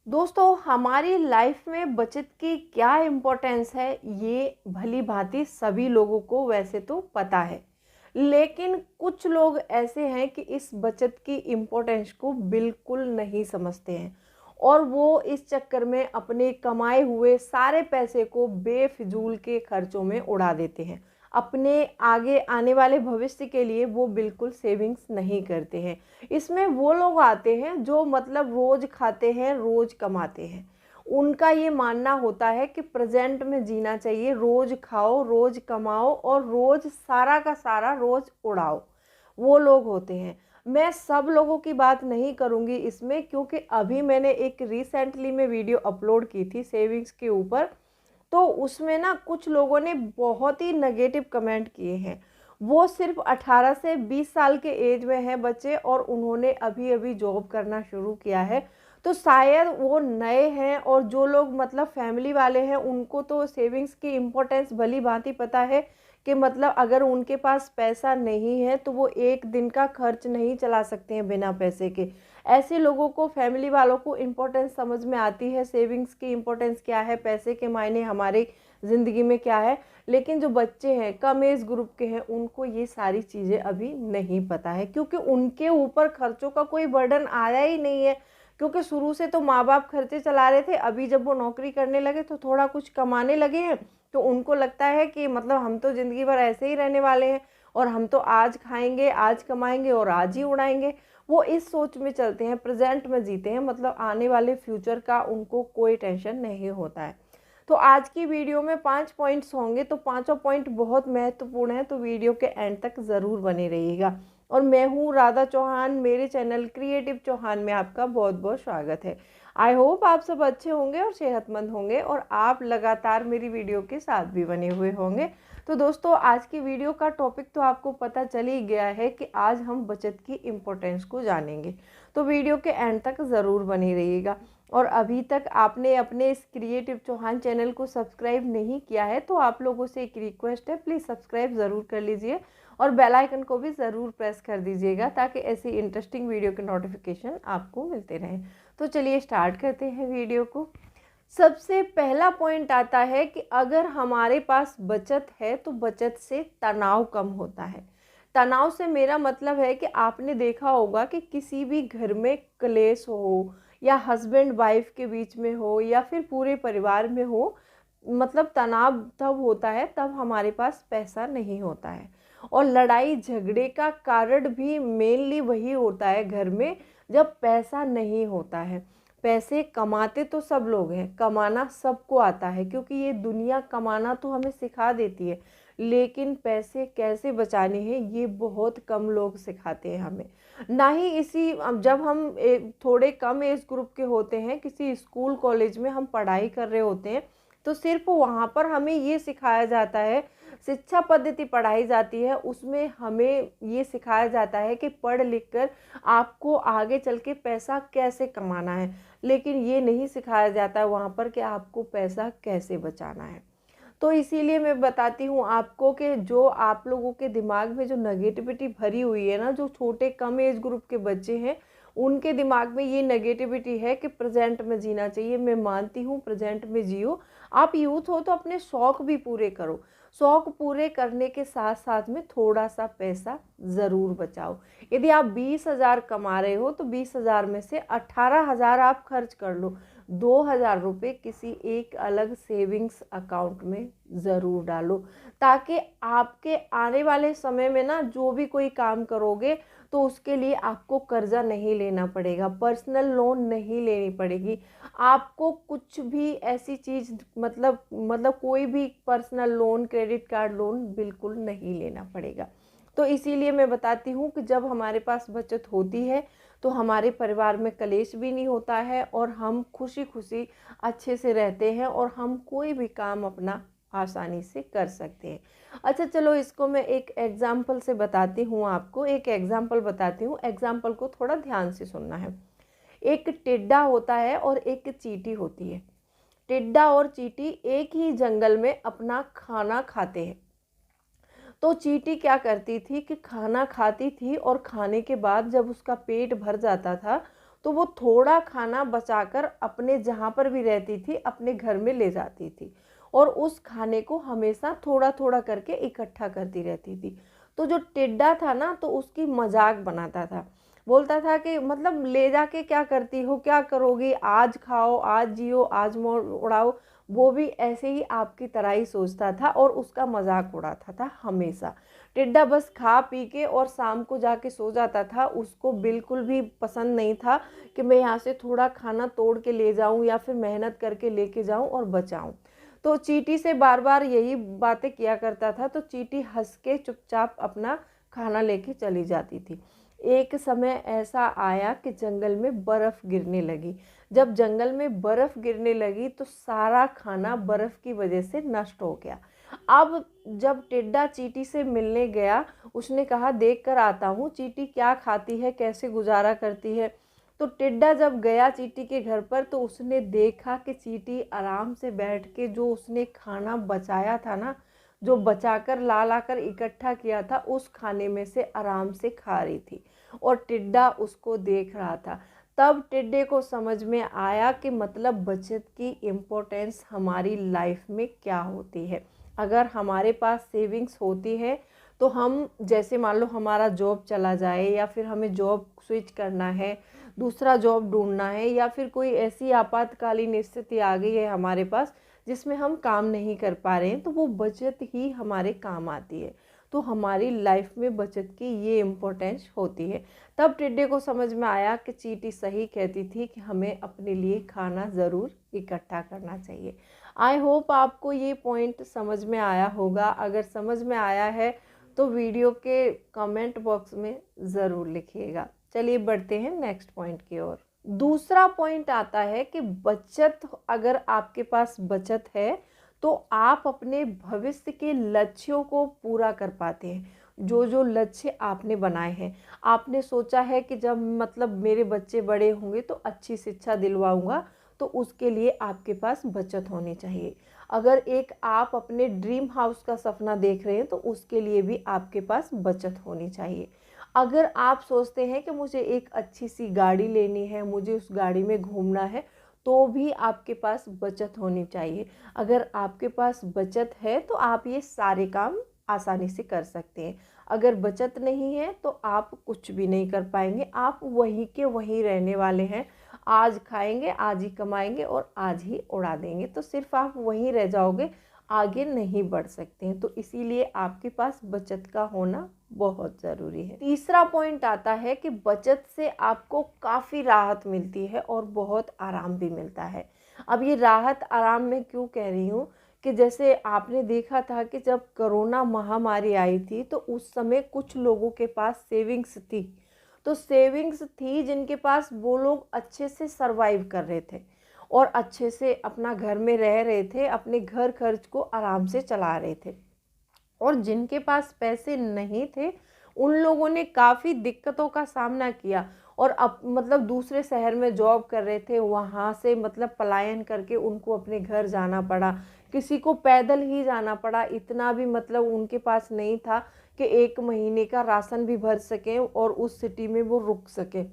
दोस्तों, हमारी लाइफ में बचत की क्या इम्पोर्टेंस है ये भली भांति सभी लोगों को वैसे तो पता है। लेकिन कुछ लोग ऐसे हैं कि इस बचत की इम्पोर्टेंस को बिल्कुल नहीं समझते हैं और वो इस चक्कर में अपने कमाए हुए सारे पैसे को बेफिजूल के खर्चों में उड़ा देते हैं। अपने आगे आने वाले भविष्य के लिए वो बिल्कुल सेविंग्स नहीं करते हैं। इसमें वो लोग आते हैं जो मतलब रोज खाते हैं, रोज कमाते हैं। उनका ये मानना होता है कि प्रेजेंट में जीना चाहिए, रोज खाओ, रोज कमाओ और रोज सारा का सारा रोज उड़ाओ। वो लोग होते हैं। मैं सब लोगों की बात नहीं करूंगी इसमें, क्योंकि अभी मैंने एक रिसेंटली में वीडियो अपलोड की थी सेविंग्स के ऊपर। तो उसमें ना कुछ लोगों ने बहुत ही नेगेटिव कमेंट किए हैं। वो सिर्फ 18 से 20 साल के एज में हैं बच्चे और उन्होंने अभी अभी जॉब करना शुरू किया है। तो शायद वो नए हैं और जो लोग मतलब फैमिली वाले हैं उनको तो सेविंग्स की इम्पोर्टेंस भली भांति पता है कि मतलब अगर उनके पास पैसा नहीं है तो वो एक दिन का खर्च नहीं चला सकते हैं बिना पैसे के। ऐसे लोगों को, फैमिली वालों को इम्पोर्टेंस समझ में आती है, सेविंग्स की इम्पोर्टेंस क्या है, पैसे के मायने हमारी ज़िंदगी में क्या है। लेकिन जो बच्चे हैं, कम एज ग्रुप के हैं, उनको ये सारी चीज़ें अभी नहीं पता है, क्योंकि उनके ऊपर खर्चों का कोई बर्डन आया ही नहीं है। क्योंकि शुरू से तो माँ बाप खर्चे चला रहे थे, अभी जब वो नौकरी करने लगे तो थोड़ा कुछ कमाने लगे हैं, तो उनको लगता है कि मतलब हम तो ज़िंदगी भर ऐसे ही रहने वाले हैं और हम तो आज खाएंगे, आज कमाएंगे और आज ही उड़ाएंगे। वो इस सोच में चलते हैं, प्रेजेंट में जीते हैं, मतलब आने वाले फ्यूचर का उनको कोई टेंशन नहीं होता है। तो आज की वीडियो में 5 पॉइंट्स होंगे, तो पांचों पॉइंट बहुत महत्वपूर्ण है, तो वीडियो के एंड तक ज़रूर बने रहिएगा। और मैं हूँ राधा चौहान, मेरे चैनल क्रिएटिव चौहान में आपका बहुत बहुत स्वागत है। आई होप आप सब अच्छे होंगे और सेहतमंद होंगे और आप लगातार मेरी वीडियो के साथ भी बने हुए होंगे। तो दोस्तों, आज की वीडियो का टॉपिक तो आपको पता चल ही गया है कि आज हम बचत की इम्पोर्टेंस को जानेंगे। तो वीडियो के एंड तक ज़रूर बने रहिएगा। और अभी तक आपने अपने इस क्रिएटिव चौहान चैनल को सब्सक्राइब नहीं किया है तो आप लोगों से एक रिक्वेस्ट है, प्लीज़ सब्सक्राइब ज़रूर कर लीजिए और बेल आइकन को भी ज़रूर प्रेस कर दीजिएगा ताकि ऐसी इंटरेस्टिंग वीडियो के नोटिफिकेशन आपको मिलते रहें। तो चलिए स्टार्ट करते हैं वीडियो को। सबसे पहला पॉइंट आता है कि अगर हमारे पास बचत है तो बचत से तनाव कम होता है। तनाव से मेरा मतलब है कि आपने देखा होगा कि किसी भी घर में क्लेश हो या हस्बैंड वाइफ के बीच में हो या फिर पूरे परिवार में हो, मतलब तनाव तब होता है तब हमारे पास पैसा नहीं होता है। और लड़ाई झगड़े का कारण भी मेनली वही होता है घर में, जब पैसा नहीं होता है। पैसे कमाते तो सब लोग हैं, कमाना सबको आता है, क्योंकि ये दुनिया कमाना तो हमें सिखा देती है, लेकिन पैसे कैसे बचाने हैं ये बहुत कम लोग सिखाते हैं हमें। ना ही इसी जब हम थोड़े कम एज ग्रुप के होते हैं, किसी स्कूल कॉलेज में हम पढ़ाई कर रहे होते हैं, तो सिर्फ वहाँ पर हमें ये सिखाया जाता है, शिक्षा पद्धति पढ़ाई जाती है, उसमें हमें ये सिखाया जाता है कि पढ़ लिख कर आपको आगे चल के पैसा कैसे कमाना है। लेकिन ये नहीं सिखाया जाता है वहाँ पर कि आपको पैसा कैसे बचाना है। तो इसीलिए मैं बताती हूँ आपको कि जो आप लोगों के दिमाग में जो नेगेटिविटी भरी हुई है ना, जो छोटे कम एज ग्रुप के बच्चे हैं उनके दिमाग में ये नेगेटिविटी है कि प्रेजेंट में जीना चाहिए। मैं मानती हूँ प्रेजेंट में जियो, आप यूथ हो तो अपने शौक़ भी पूरे करो, शौक़ पूरे करने के साथ साथ में थोड़ा सा पैसा ज़रूर बचाओ। यदि आप 20,000 कमा रहे हो तो 20,000 में से 18,000 आप खर्च कर लो, 2,000 रुपये किसी एक अलग सेविंग्स अकाउंट में ज़रूर डालो, ताकि आपके आने वाले समय में ना जो भी कोई काम करोगे तो उसके लिए आपको कर्जा नहीं लेना पड़ेगा, पर्सनल लोन नहीं लेनी पड़ेगी, आपको कुछ भी ऐसी चीज़ मतलब कोई भी personal loan, credit card loan बिल्कुल नहीं लेना पड़ेगा। तो इसीलिए मैं बताती हूँ कि जब हमारे पास बचत होती है तो हमारे परिवार में कलेश भी नहीं होता है और हम खुशी खुशी अच्छे से रहते हैं और हम कोई भी काम अपना आसानी से कर सकते हैं। अच्छा चलो, इसको मैं एक एग्जाम्पल से बताती हूँ, आपको एक एग्जाम्पल बताती हूँ, एग्जाम्पल को थोड़ा ध्यान से सुनना है। एक टिड्डा होता है और एक चींटी होती है। टिड्डा और चींटी एक ही जंगल में अपना खाना खाते हैं। तो चींटी क्या करती थी कि खाना खाती थी और खाने के बाद जब उसका पेट भर जाता था तो वो थोड़ा खाना बचाकर अपने जहाँ पर भी रहती थी अपने घर में ले जाती थी और उस खाने को हमेशा थोड़ा थोड़ा करके इकट्ठा करती रहती थी। तो जो टिड्डा था ना, तो उसकी मजाक बनाता था, बोलता था कि मतलब ले जाके क्या करती हो, क्या करोगी, आज खाओ, आज जियो, आज मोर उड़ाओ। वो भी ऐसे ही आपकी तरह ही सोचता था और उसका मजाक उड़ाता था हमेशा। टिड्डा बस खा पी के और शाम को जाके सो जाता था। उसको बिल्कुल भी पसंद नहीं था कि मैं यहाँ से थोड़ा खाना तोड़ के ले जाऊँ या फिर मेहनत करके लेके जाऊँ और बचाऊँ। तो चींटी से बार बार यही बातें किया करता था, तो चींटी हंस के चुपचाप अपना खाना लेके चली जाती थी। एक समय ऐसा आया कि जंगल में बर्फ गिरने लगी। जब जंगल में बर्फ गिरने लगी तो सारा खाना बर्फ की वजह से नष्ट हो गया। अब जब टिड्डा चींटी से मिलने गया, उसने कहा देख कर आता हूँ चींटी क्या खाती है, कैसे गुजारा करती है। तो टिड्डा जब गया चींटी के घर पर तो उसने देखा कि चींटी आराम से बैठ के जो उसने खाना बचाया था ना, जो बचाकर ला ला कर इकट्ठा किया था, उस खाने में से आराम से खा रही थी और टिड्डा उसको देख रहा था। तब टिड्डे को समझ में आया कि मतलब बचत की इम्पोर्टेंस हमारी लाइफ में क्या होती है। अगर हमारे पास सेविंग्स होती है तो हम, जैसे मान लो हमारा जॉब चला जाए या फिर हमें जॉब स्विच करना है, दूसरा जॉब ढूंढना है, या फिर कोई ऐसी आपातकालीन स्थिति आ गई है हमारे पास जिसमें हम काम नहीं कर पा रहे हैं, तो वो बचत ही हमारे काम आती है। तो हमारी लाइफ में बचत की ये इम्पोर्टेंस होती है। तब टिड्डे को समझ में आया कि चींटी सही कहती थी कि हमें अपने लिए खाना ज़रूर इकट्ठा करना चाहिए। आई होप आपको ये पॉइंट समझ में आया होगा। अगर समझ में आया है तो वीडियो के कमेंट बॉक्स में ज़रूर लिखिएगा। चलिए बढ़ते हैं नेक्स्ट पॉइंट की ओर। दूसरा पॉइंट आता है कि बचत, अगर आपके पास बचत है तो आप अपने भविष्य के लक्ष्यों को पूरा कर पाते हैं। जो जो लक्ष्य आपने बनाए हैं, आपने सोचा है कि जब मतलब मेरे बच्चे बड़े होंगे तो अच्छी शिक्षा दिलवाऊंगा, तो उसके लिए आपके पास बचत होनी चाहिए। अगर एक आप अपने ड्रीम हाउस का सपना देख रहे हैं तो उसके लिए भी आपके पास बचत होनी चाहिए। अगर आप सोचते हैं कि मुझे एक अच्छी सी गाड़ी लेनी है, मुझे उस गाड़ी में घूमना है, तो भी आपके पास बचत होनी चाहिए। अगर आपके पास बचत है तो आप ये सारे काम आसानी से कर सकते हैं। अगर बचत नहीं है तो आप कुछ भी नहीं कर पाएंगे, आप वहीं के वहीं रहने वाले हैं। आज खाएंगे, आज ही कमाएंगे और आज ही उड़ा देंगे, तो सिर्फ आप वहीं रह जाओगे, आगे नहीं बढ़ सकते हैं। तो इसीलिए आपके पास बचत का होना बहुत ज़रूरी है। तीसरा पॉइंट आता है कि बचत से आपको काफ़ी राहत मिलती है और बहुत आराम भी मिलता है। अब ये राहत आराम में क्यों कह रही हूँ कि जैसे आपने देखा था कि जब कोरोना महामारी आई थी तो उस समय कुछ लोगों के पास सेविंग्स थी, तो सेविंग्स थी जिनके पास, वो लोग अच्छे से सरवाइव कर रहे थे और अच्छे से अपना घर में रह रहे थे, अपने घर खर्च को आराम से चला रहे थे। और जिनके पास पैसे नहीं थे उन लोगों ने काफ़ी दिक्कतों का सामना किया और अब मतलब दूसरे शहर में जॉब कर रहे थे, वहाँ से मतलब पलायन करके उनको अपने घर जाना पड़ा, किसी को पैदल ही जाना पड़ा। इतना भी मतलब उनके पास नहीं था कि 1 महीने का राशन भी भर सकें और उस सिटी में वो रुक सके।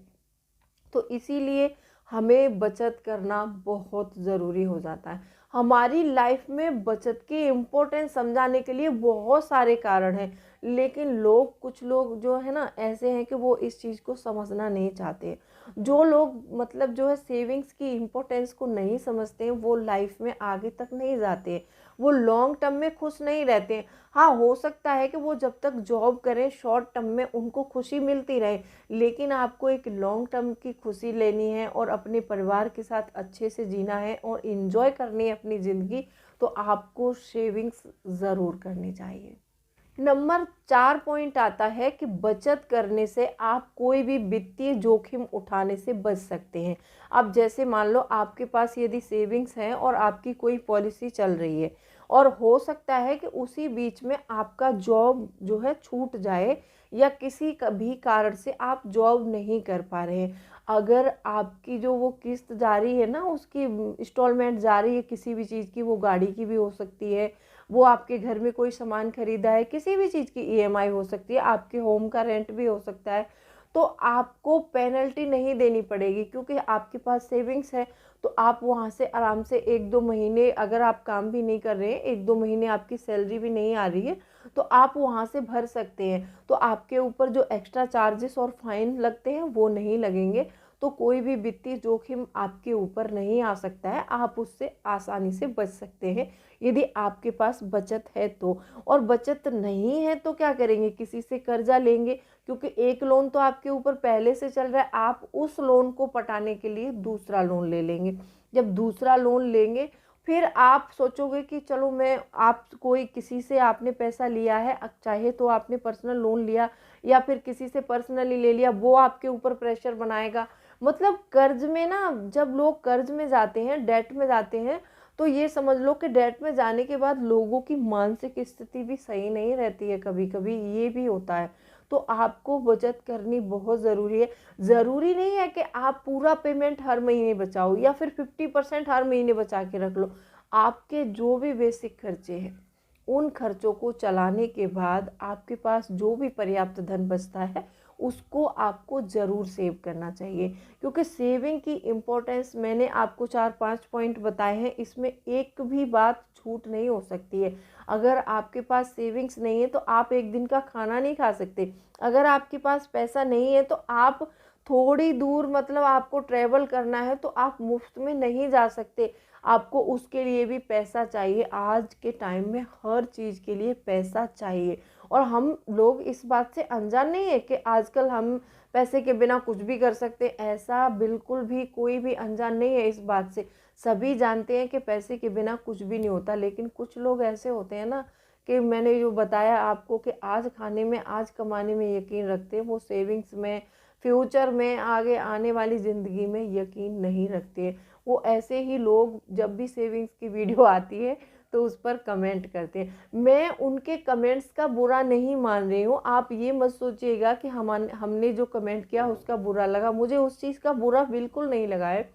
तो इसीलिए हमें बचत करना बहुत ज़रूरी हो जाता है। हमारी लाइफ में बचत की इम्पोर्टेंस समझाने के लिए बहुत सारे कारण हैं, लेकिन लोग, कुछ लोग जो है ना ऐसे हैं कि वो इस चीज़ को समझना नहीं चाहते। जो लोग मतलब जो है सेविंग्स की इम्पोर्टेंस को नहीं समझते हैं, वो लाइफ में आगे तक नहीं जाते, वो लॉन्ग टर्म में खुश नहीं रहते हैं। हाँ, हो सकता है कि वो जब तक जॉब करें शॉर्ट टर्म में उनको खुशी मिलती रहे, लेकिन आपको एक लॉन्ग टर्म की खुशी लेनी है और अपने परिवार के साथ अच्छे से जीना है और इन्जॉय करनी है अपनी ज़िंदगी, तो आपको सेविंग्स ज़रूर करनी चाहिए। नंबर 4 पॉइंट आता है कि बचत करने से आप कोई भी वित्तीय जोखिम उठाने से बच सकते हैं। अब जैसे मान लो आपके पास यदि सेविंग्स हैं और आपकी कोई पॉलिसी चल रही है और हो सकता है कि उसी बीच में आपका जॉब जो है छूट जाए या किसी भी कारण से आप जॉब नहीं कर पा रहे हैं। अगर आपकी जो वो किस्त जारी है ना, उसकी इंस्टॉलमेंट जारी है किसी भी चीज़ की, वो गाड़ी की भी हो सकती है, वो आपके घर में कोई सामान खरीदा है, किसी भी चीज़ की ईएमआई हो सकती है, आपके होम का रेंट भी हो सकता है। तो आपको पेनल्टी नहीं देनी पड़ेगी, क्योंकि आपके पास सेविंग्स है। तो आप वहाँ से आराम से 1-2 महीने, अगर आप काम भी नहीं कर रहे हैं, 1-2 महीने आपकी सैलरी भी नहीं आ रही है, तो आप वहाँ से भर सकते हैं। तो आपके ऊपर जो एक्स्ट्रा चार्जेस और फाइन लगते हैं वो नहीं लगेंगे। तो कोई भी वित्तीय जोखिम आपके ऊपर नहीं आ सकता है, आप उससे आसानी से बच सकते हैं यदि आपके पास बचत है तो। और बचत नहीं है तो क्या करेंगे, किसी से कर्जा लेंगे, क्योंकि एक लोन तो आपके ऊपर पहले से चल रहा है, आप उस लोन को पटाने के लिए दूसरा लोन ले लेंगे। जब दूसरा लोन लेंगे फिर आप सोचोगे कि चलो मैं, आप कोई किसी से आपने पैसा लिया है, चाहे तो आपने पर्सनल लोन लिया या फिर किसी से पर्सनली ले लिया, वो आपके ऊपर प्रेशर बनाएगा। मतलब कर्ज में ना, जब लोग कर्ज में जाते हैं, डेट में जाते हैं, तो ये समझ लो कि डेट में जाने के बाद लोगों की मानसिक स्थिति भी सही नहीं रहती है, कभी कभी ये भी होता है। तो आपको बचत करनी बहुत ज़रूरी है। ज़रूरी नहीं है कि आप पूरा पेमेंट हर महीने बचाओ या फिर 50% हर महीने बचा के रख लो। आपके जो भी बेसिक खर्चे हैं, उन खर्चों को चलाने के बाद आपके पास जो भी पर्याप्त धन बचता है उसको आपको ज़रूर सेव करना चाहिए, क्योंकि सेविंग की इम्पोर्टेंस मैंने आपको 4-5 पॉइंट बताए हैं, इसमें एक भी बात छूट नहीं हो सकती है। अगर आपके पास सेविंग्स नहीं है तो आप एक दिन का खाना नहीं खा सकते। अगर आपके पास पैसा नहीं है तो आप थोड़ी दूर, मतलब आपको ट्रैवल करना है तो आप मुफ्त में नहीं जा सकते, आपको उसके लिए भी पैसा चाहिए। आज के टाइम में हर चीज़ के लिए पैसा चाहिए, और हम लोग इस बात से अनजान नहीं है कि आजकल हम पैसे के बिना कुछ भी कर सकते हैं। ऐसा बिल्कुल भी कोई भी अनजान नहीं है इस बात से, सभी जानते हैं कि पैसे के बिना कुछ भी नहीं होता। लेकिन कुछ लोग ऐसे होते हैं ना, कि मैंने जो बताया आपको कि आज खाने में, आज कमाने में यकीन रखते हैं, वो सेविंग्स में, फ्यूचर में, आगे आने वाली ज़िंदगी में यकीन नहीं रखते। वो ऐसे ही लोग जब भी सेविंग्स की वीडियो आती है तो उस पर कमेंट करते हैं। मैं उनके कमेंट्स का बुरा नहीं मान रही हूँ, आप ये मत सोचिएगा कि हमने जो कमेंट किया उसका बुरा लगा, मुझे उस चीज़ का बुरा बिल्कुल नहीं लगा है।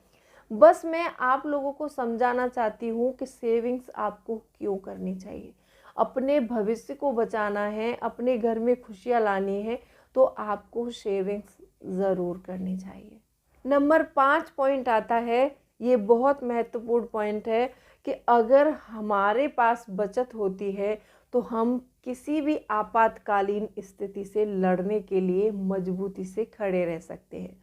बस मैं आप लोगों को समझाना चाहती हूँ कि सेविंग्स आपको क्यों करनी चाहिए। अपने भविष्य को बचाना है, अपने घर में खुशियाँ लानी है, तो आपको सेविंग्स ज़रूर करनी चाहिए। नंबर 5 पॉइंट आता है, ये बहुत महत्वपूर्ण पॉइंट है, कि अगर हमारे पास बचत होती है तो हम किसी भी आपातकालीन स्थिति से लड़ने के लिए मजबूती से खड़े रह सकते हैं।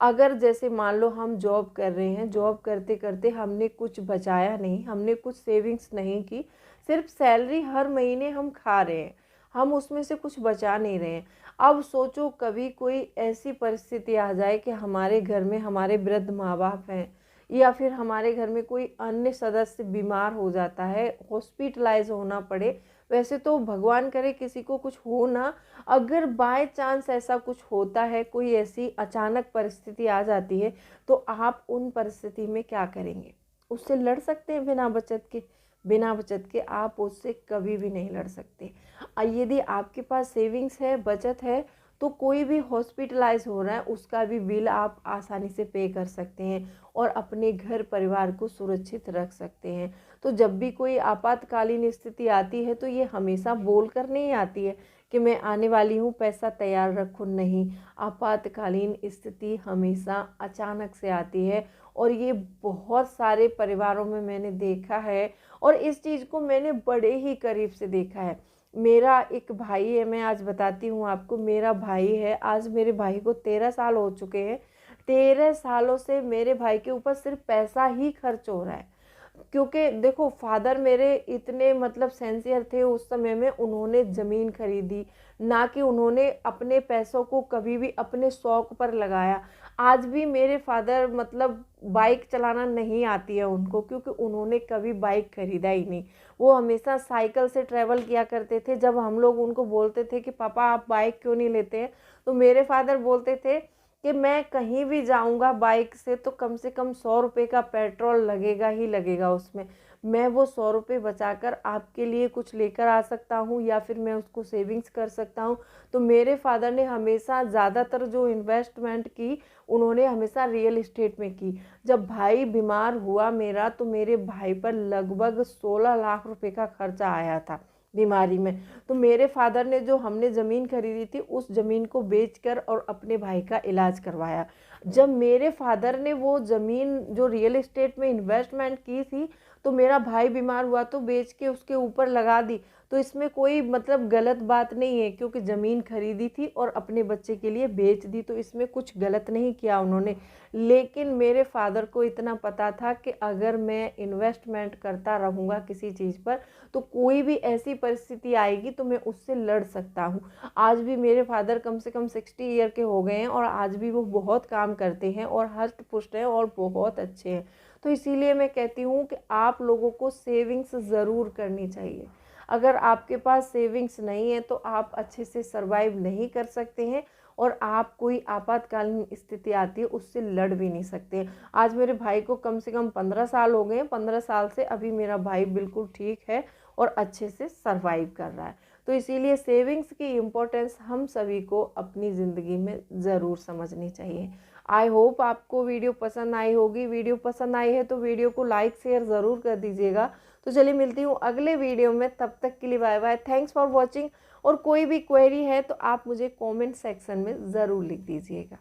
अगर जैसे मान लो हम जॉब कर रहे हैं, जॉब करते करते हमने कुछ बचाया नहीं, हमने कुछ सेविंग्स नहीं की, सिर्फ सैलरी हर महीने हम खा रहे हैं, हम उसमें से कुछ बचा नहीं रहे हैं। अब सोचो कभी कोई ऐसी परिस्थिति आ जाए कि हमारे घर में हमारे वृद्ध माँ बाप हैं, या फिर हमारे घर में कोई अन्य सदस्य बीमार हो जाता है, हॉस्पिटलाइज होना पड़े। वैसे तो भगवान करे किसी को कुछ हो ना, अगर बाय चांस ऐसा कुछ होता है, कोई ऐसी अचानक परिस्थिति आ जाती है, तो आप उन परिस्थिति में क्या करेंगे? उससे लड़ सकते हैं बिना बचत के? बिना बचत के आप उससे कभी भी नहीं लड़ सकते। यदि आपके पास सेविंग्स है, बचत है, तो कोई भी हॉस्पिटलाइज हो रहा है उसका भी बिल आप आसानी से पे कर सकते हैं और अपने घर परिवार को सुरक्षित रख सकते हैं। तो जब भी कोई आपातकालीन स्थिति आती है तो ये हमेशा बोल कर नहीं आती है कि मैं आने वाली हूँ, पैसा तैयार रखो, नहीं। आपातकालीन स्थिति हमेशा अचानक से आती है, और ये बहुत सारे परिवारों में मैंने देखा है, और इस चीज़ को मैंने बड़े ही करीब से देखा है। मेरा एक भाई है, मैं आज बताती हूँ आपको, मेरा भाई है, आज मेरे भाई को 13 साल हो चुके हैं। 13 सालों से मेरे भाई के ऊपर सिर्फ पैसा ही खर्च हो रहा है, क्योंकि देखो फादर मेरे इतने मतलब सेंसियर थे उस समय में, उन्होंने ज़मीन खरीदी, ना कि उन्होंने अपने पैसों को कभी भी अपने शौक पर लगाया। आज भी मेरे फादर मतलब बाइक चलाना नहीं आती है उनको, क्योंकि उन्होंने कभी बाइक खरीदा ही नहीं, वो हमेशा साइकिल से ट्रैवल किया करते थे। जब हम लोग उनको बोलते थे कि पापा आप बाइक क्यों नहीं लेते हैं, तो मेरे फादर बोलते थे कि मैं कहीं भी जाऊंगा बाइक से तो कम से कम 100 रुपये का पेट्रोल लगेगा ही लगेगा उसमें, मैं वो 100 रुपये बचाकर आपके लिए कुछ लेकर आ सकता हूँ या फिर मैं उसको सेविंग्स कर सकता हूँ। तो मेरे फादर ने हमेशा ज़्यादातर जो इन्वेस्टमेंट की, उन्होंने हमेशा रियल इस्टेट में की। जब भाई बीमार हुआ मेरा, तो मेरे भाई पर लगभग 16 लाख रुपए का खर्चा आया था। बीमारी में। तो मेरे फादर ने जो हमने ज़मीन खरीदी थी उस ज़मीन को बेचकर और अपने भाई का इलाज करवाया। जब मेरे फादर ने वो ज़मीन जो रियल एस्टेट में इन्वेस्टमेंट की थी, तो मेरा भाई बीमार हुआ तो बेच के उसके ऊपर लगा दी। तो इसमें कोई मतलब गलत बात नहीं है, क्योंकि ज़मीन खरीदी थी और अपने बच्चे के लिए बेच दी, तो इसमें कुछ गलत नहीं किया उन्होंने। लेकिन मेरे फादर को इतना पता था कि अगर मैं इन्वेस्टमेंट करता रहूँगा किसी चीज़ पर, तो कोई भी ऐसी परिस्थिति आएगी तो मैं उससे लड़ सकता हूँ। आज भी मेरे फादर कम से कम 60 ईयर के हो गए हैं और आज भी वो बहुत काम करते हैं और हष्ट पुष्ट हैं और बहुत अच्छे हैं। तो इसीलिए मैं कहती हूँ कि आप लोगों को सेविंग्स ज़रूर करनी चाहिए। अगर आपके पास सेविंग्स नहीं है तो आप अच्छे से सरवाइव नहीं कर सकते हैं और आप कोई आपातकालीन स्थिति आती है उससे लड़ भी नहीं सकते। आज मेरे भाई को कम से कम 15 साल हो गए हैं, 15 साल से अभी मेरा भाई बिल्कुल ठीक है और अच्छे से सरवाइव कर रहा है। तो इसीलिए सेविंग्स की इम्पोर्टेंस हम सभी को अपनी ज़िंदगी में ज़रूर समझनी चाहिए। आई होप आपको वीडियो पसंद आई होगी। वीडियो पसंद आई है तो वीडियो को लाइक शेयर ज़रूर कर दीजिएगा। तो चलिए मिलती हूँ अगले वीडियो में, तब तक के लिए bye bye. Thanks for watching. और कोई भी क्वेरी है तो आप मुझे कमेंट सेक्शन में ज़रूर लिख दीजिएगा।